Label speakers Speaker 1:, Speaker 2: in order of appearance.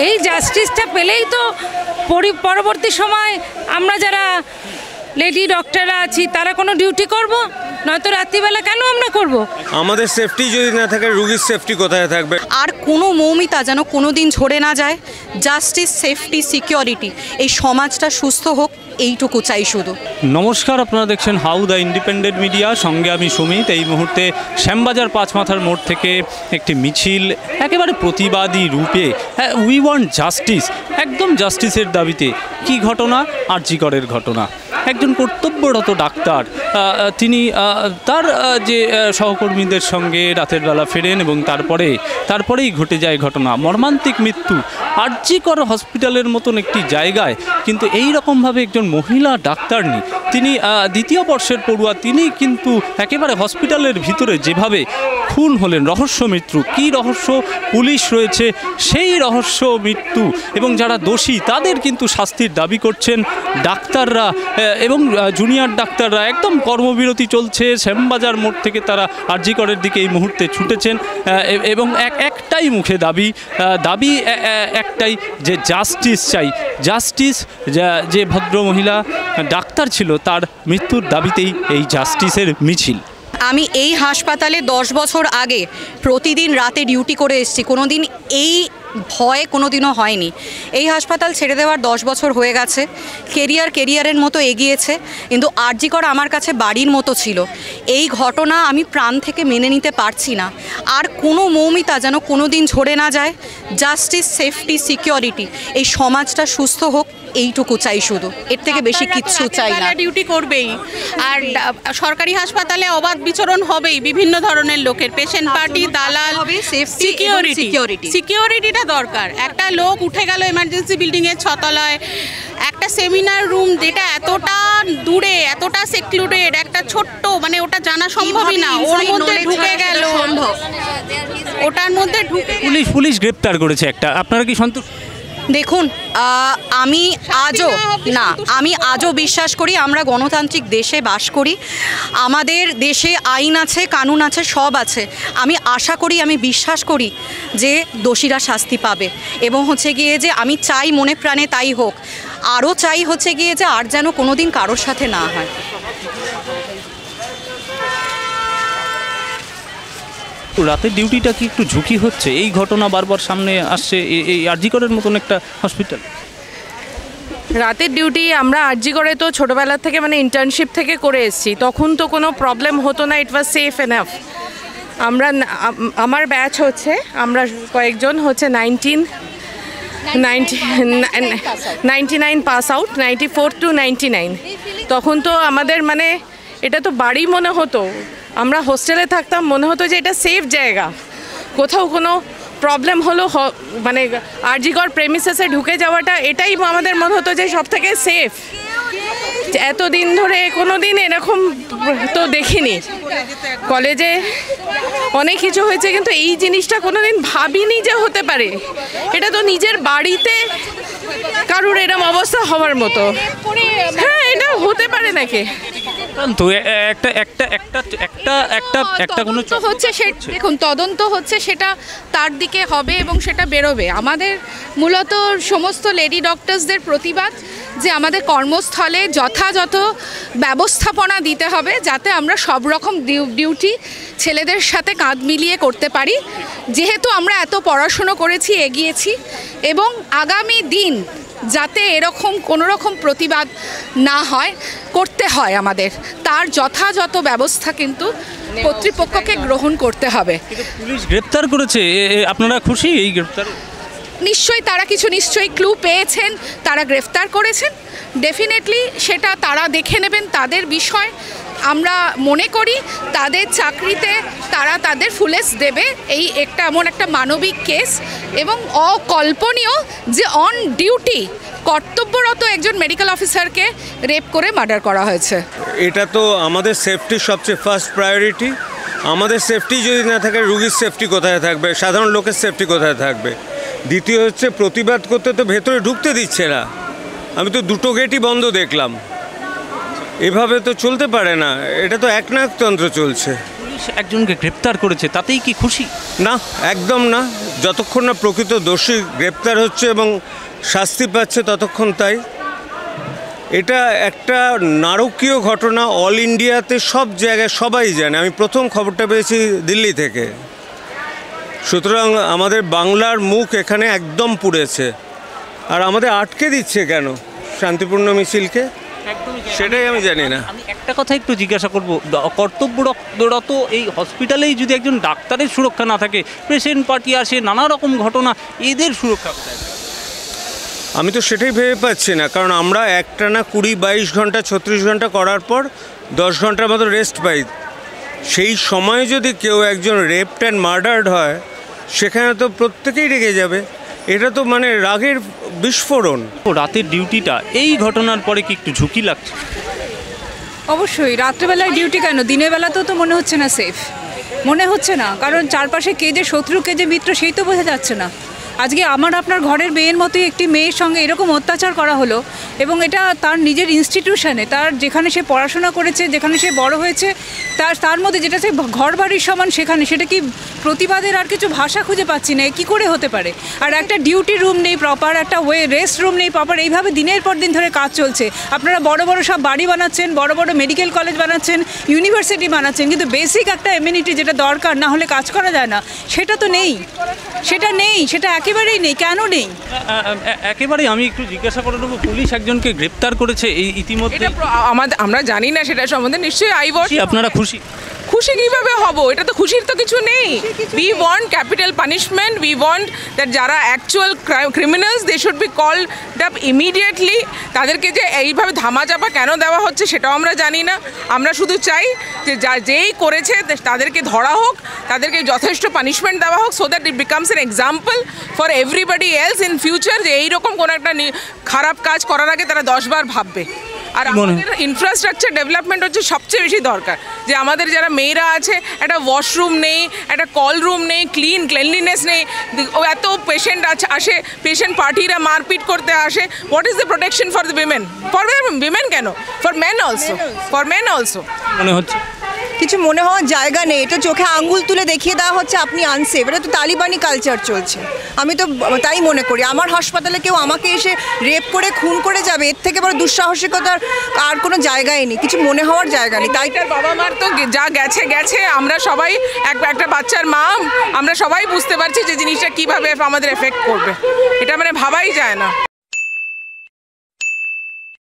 Speaker 1: এই জাস্টিসটা পেলেই তো পরবর্তী সময় আমরা যারা লেডি ডক্টররা আছি তারা কোনো ডিউটি করব, নয়তো রাত্রিবেলা কেন আমরা করব?
Speaker 2: আমাদের সেফটি যদি না থাকে, রুগীর সেফটি কোথায় থাকবে?
Speaker 3: আর কোনো মৌমিতা যেন কোনো দিন ঝরে না যায়। জাস্টিস, সেফটি, সিকিউরিটি, এই সমাজটা সুস্থ হোক, এইটুকু চাই শুধু।
Speaker 4: নমস্কার, আপনারা দেখছেন হাউ দ্য ইন্ডিপেন্ডেন্ট মিডিয়া, সঙ্গে আমি সুমিত। এই মুহূর্তে শ্যামবাজার পাঁচমাথার মোড় থেকে একটি মিছিল একেবারে প্রতিবাদী রূপে, উই ওয়ান্ট জাস্টিস, একদম জাস্টিসের দাবিতে। কি ঘটনা? আরজি করের ঘটনা। একজন কর্তব্যরত ডাক্তার তিনি তার যে সহকর্মীদের সঙ্গে রাতের বেলা ফেরেন এবং তারপরেই ঘটে যায় ঘটনা, মর্মান্তিক মৃত্যু। আরজি কর হসপিটালের মতন একটি জায়গায় কিন্তু এই রকমভাবে একজন মহিলা ডাক্তার নেই, তিনি দ্বিতীয় বর্ষের পড়ুয়া, তিনি কিন্তু একেবারে হসপিটালের ভিতরে যেভাবে খুন হলেন, রহস্য মৃত্যু। কী রহস্য? পুলিশ রয়েছে, সেই রহস্য মৃত্যু এবং যারা দোষী তাদের কিন্তু শাস্তির দাবি করছেন ডাক্তাররা এবং জুনিয়র ডাক্তাররা। একদম কর্মবিরতি চলছে, শ্যামবাজার মোড় থেকে তারা আরজি করের দিকে এই মুহূর্তে ছুটেছেন এবং একটাই মুখে দাবি একটাই, যে জাস্টিস চাই। জাস্টিস, যে ভদ্র মহিলা ডাক্তার ছিল তার মৃত্যুর দাবিতেই এই জাস্টিসের মিছিল।
Speaker 3: আমি এই হাসপাতালে 10 বছর আগে প্রতিদিন রাতে ডিউটি করে এসেছি, কোনো দিন এই ভয় কোনো দিনও হয়নি। এই হাসপাতাল ছেড়ে দেওয়ার 10 বছর হয়ে গেছে। কেরিয়ারের মতো এগিয়েছে, কিন্তু আরজি কর আমার কাছে বাড়ির মতো ছিল। এই ঘটনা আমি প্রাণ থেকে মেনে নিতে পারছি না। আর কোনো মৌমিতা যেন কোনো দিন ঝরে না যায়। জাস্টিস, সেফটি, সিকিউরিটি, এই সমাজটা সুস্থ হোক, এইটুকু চাই শুধু, এর থেকে বেশি কিচ্ছু চাই না।
Speaker 5: ডিউটি করবেই, আর সরকারি হাসপাতালে অবাধ বিচরণ হবেই বিভিন্ন ধরনের লোকের, পেশেন্ট পার্টি, দালাল, সিকিউরিটিটা দরকার। একটা লোক উঠে গেল এমার্জেন্সি বিল্ডিংয়ের 6 তলায়, একটা সেমিনার রুম যেটা এতটা দূরে, এতটা সেক্লুডেড, একটা ছোট্ট, মানে ওটা জানা সম্ভবই না, ওর মধ্যে ঢুকে গেল, ওটার মধ্যে ঢুকে
Speaker 4: পুলিশ গ্রেপ্তার করেছে একটা। আপনারা কি সন্তুষ্ট?
Speaker 3: দেখুন, আমি আজও বিশ্বাস করি আমরা গণতান্ত্রিক দেশে বাস করি। আমাদের দেশে আইন আছে, কানুন আছে, সব আছে। আমি আশা করি, আমি বিশ্বাস করি যে দোষীরা শাস্তি পাবে। এবং হচ্ছে গিয়ে যে আমি চাই মনে প্রাণে তাই হোক। আরও চাই হচ্ছে গিয়ে যে আর যেন কোনো দিন কারোর সাথে না হয়।
Speaker 4: রাতের ডিউটিটা কি একটু ঝুঁকি হচ্ছে? এই ঘটনা বারবার সামনে আসছে এই আরজি করের মতন একটা হসপিটাল।
Speaker 1: রাতের ডিউটি আমরা আরজি করে তো ছোটোবেলার থেকে, মানে ইন্টার্নশিপ থেকে করে এসেছি, তখন তো কোনো প্রবলেম হতো না, ইট ওয়াজ সেফ এনাফ। আমার ব্যাচ হচ্ছে, আমরা কয়েকজন হচ্ছে 99 পাস আউট, 94 to 99। তখন তো আমাদের মানে এটা তো বাড়ি মনে হতো, আমরা হোস্টেলে থাকতাম, মনে হতো যে এটা সেফ জায়গা। কোথাও কোনো প্রবলেম হলো, মানে আরজি কর প্রেমিসেসে ঢুকে যাওয়াটা, এটাই আমাদের মনে হতো যে সব থেকে সেফ। এতদিন ধরে কোনো দিন এরকম তো দেখিনি। কলেজে অনেক কিছু হয়েছে, কিন্তু এই জিনিসটা কোনো দিন ভাবিনি যে হতে পারে। এটা তো নিজের বাড়িতে কারুর এরকম অবস্থা হওয়ার মতো, হ্যাঁ, এটা হতে পারে নাকি?
Speaker 4: তো একটা কোনো
Speaker 6: হচ্ছে, দেখুন তদন্ত হচ্ছে, সেটা তার দিকে হবে এবং সেটা বেরোবে। আমাদের মূলত সমস্ত লেডি ডক্টরসদের প্রতিবাদ যে আমাদের কর্মস্থলে যথাযথ ব্যবস্থাপনা দিতে হবে, যাতে আমরা সব রকম ডিউটি ছেলেদের সাথে কাঁধ মিলিয়ে করতে পারি। যেহেতু আমরা এত পড়াশুনো করেছি, এগিয়েছি, এবং আগামী দিন যাতে এরকম কোনো রকম প্রতিবাদ না হয়, করতে হয় আমাদের, তার যথাযথ ব্যবস্থা কিন্তু কর্তৃপক্ষকে গ্রহণ করতে হবে।
Speaker 4: পুলিশ গ্রেপ্তার করেছে, আপনারা খুশি এই গ্রেপ্তার?
Speaker 6: নিশ্চয়ই তারা কিছু নিশ্চয়ই ক্লু পেয়েছেন, তারা গ্রেফতার করেছেন। ডেফিনেটলি সেটা তারা দেখে নেবেন, তাদের বিষয়। আমরা মনে করি তাদের চাকরিতে তারা তাদের ফুলেস দেবে। এই এমন একটা মানবিক কেস, এবং অকল্পনীয় যে অন ডিউটি কর্তব্যরত একজন মেডিকেল অফিসারকে রেপ করে মার্ডার করা হয়েছে।
Speaker 2: এটা তো আমাদের সেফটির সবচেয়ে ফার্স্ট প্রায়োরিটি। আমাদের সেফটি যদি না থাকে, রুগীর সেফটি কোথায় থাকবে? সাধারণ লোকের সেফটি কোথায় থাকবে? দ্বিতীয় হচ্ছে, প্রতিবাদ করতে তো ভেতরে ঢুকতে দিচ্ছে না। আমি তো 2টো গেটই বন্ধ দেখলাম। এভাবে তো চলতে পারে না, এটা তো একনায়কতন্ত্র চলছে।
Speaker 4: পুলিশ একজনকে গ্রেপ্তার করেছে, তাতেই কি খুশি?
Speaker 2: না, একদম না। যতক্ষণ না প্রকৃত দোষী গ্রেপ্তার হচ্ছে এবং শাস্তি পাচ্ছে ততক্ষণ তাই। এটা একটা নারকীয় ঘটনা, অল ইন্ডিয়াতে সব জায়গায় সবাই জানে। আমি প্রথম খবরটা পেয়েছি দিল্লি থেকে। সুতরাং আমাদের বাংলার মুখ এখানে একদম পুড়েছে। আর আমাদের আটকে দিচ্ছে কেন শান্তিপূর্ণ মিছিলকে, সেটাই আমি জানি না।
Speaker 4: আমি একটা কথা একটু জিজ্ঞাসা করব, কর্তব্যরত এই হসপিটালেই যদি একজন ডাক্তারের সুরক্ষা না থাকে, পেশেন্ট পার্টি আসে, নানা রকম ঘটনা, এদের সুরক্ষা কোথায়?
Speaker 2: আমি তো সেটাই ভেবে পাচ্ছি না, কারণ আমরা একটানা 20-22 ঘন্টা 36 ঘন্টা করার পর 10 ঘন্টার মতো রেস্ট পাই। সেই সময় যদি কেউ একজন রেপড অ্যান্ড মার্ডার্ড হয়, সেখানে তো প্রত্যেকেই রেগে যাবে। এটা তো মানে রাগের বিস্ফোরণ।
Speaker 4: রাতের ডিউটিটা এই ঘটনার পরে কি একটু ঝুঁকি লাগছে?
Speaker 7: অবশ্যই। রাত্রেবেলায় ডিউটি কেন, দিনের বেলাতেও তো মনে হচ্ছে না সেফ, মনে হচ্ছে না, কারণ চারপাশে কে যে শত্রু কে যে মিত্র সেই তো বোঝা যাচ্ছে না। আজকে আমার আপনার ঘরের মেয়ের মতোই একটি মেয়ের সঙ্গে এরকম অত্যাচার করা হলো, এবং এটা তার নিজের ইনস্টিটিউশনে, তার যেখানে সে পড়াশোনা করেছে, যেখানে সে বড় হয়েছে, তার মধ্যে যেটা সে ঘর বাড়ির সমান, সেখানে সেটা কি প্রতিবাদের আর কিছু ভাষা খুঁজে পাচ্ছি না। কী করে হতে পারে? আর একটা ডিউটি রুম নেই প্রপার, একটা রেস্ট রুম নেই প্রপার, এইভাবে দিনের পর দিন ধরে কাজ চলছে। আপনারা বড় বড় সব বাড়ি বানাচ্ছেন, বড় বড় মেডিকেল কলেজ বানাচ্ছেন, ইউনিভার্সিটি বানাচ্ছেন, কিন্তু বেসিক একটা এমিনিটি যেটা দরকার, না হলে কাজ করা যায় না, সেটা তো নেই। সেটা একেবারেই নেই। কেন নেই?
Speaker 4: একেবারেই। আমি একটু জিজ্ঞাসা করে নেবো, পুলিশ একজনকে গ্রেপ্তার করেছে এই ইতিমধ্যে,
Speaker 1: আমরা জানি না সেটা সম্বন্ধে। নিশ্চয়ই
Speaker 4: আপনারা খুশি?
Speaker 1: খুশি কিভাবে হব? এটা তো খুশির তো কিছু নেই। We want capital punishment. We want that যারা actual criminals they should be called up immediately. তাদেরকে যে এইভাবে ধামাচাপা কেন দেওয়া হচ্ছে সেটাও আমরা জানি না। আমরা শুধু চাই যে যেই করেছে তাদেরকে ধরা হোক, তাদেরকে যথেষ্ট পানিশমেন্ট দেওয়া হোক, so that it becomes an example for everybody else in future, যে এইরকম কোনো একটা খারাপ কাজ করার আগে তারা 10 বার ভাববে। আর আমাদের ইনফ্রাস্ট্রাকচার ডেভেলপমেন্ট হচ্ছে সবচেয়ে বেশি দরকার। যে আমাদের যারা মেয়েরা আছে, একটা ওয়াশরুম নেই, একটা কল রুম নেই, ক্লিনলিনেস নেই, এত পেশেন্ট আসে, পেশেন্ট পার্টিরা মারপিট করতে আসে। What is the protection for the women? For women কেন, for men also, for men also.
Speaker 4: মনে হচ্ছে
Speaker 8: কিছু মনে হওয়ার জায়গা নেই। এটা চোখে আঙ্গুল তুলে দেখিয়ে দেওয়া হচ্ছে আপনি আনসেফ। এটা তো তালিবানি কালচার চলছে, আমি তো তাই মনে করি। আমার হাসপাতালে কেউ আমাকে এসে রেপ করে খুন করে যাবে, এর থেকে বড় দুঃসাহসিকতার আর কোনো জায়গায় নেই, কিছু মনে হওয়ার জায়গা নেই। তাই
Speaker 1: তার বাবা মার তো যা গেছে, আমরা সবাই একটা বাচ্চার মা, আমরা সবাই বুঝতে পারছি যে জিনিসটা কীভাবে আমাদের এফেক্ট করবে। এটা মানে ভাবাই যায় না।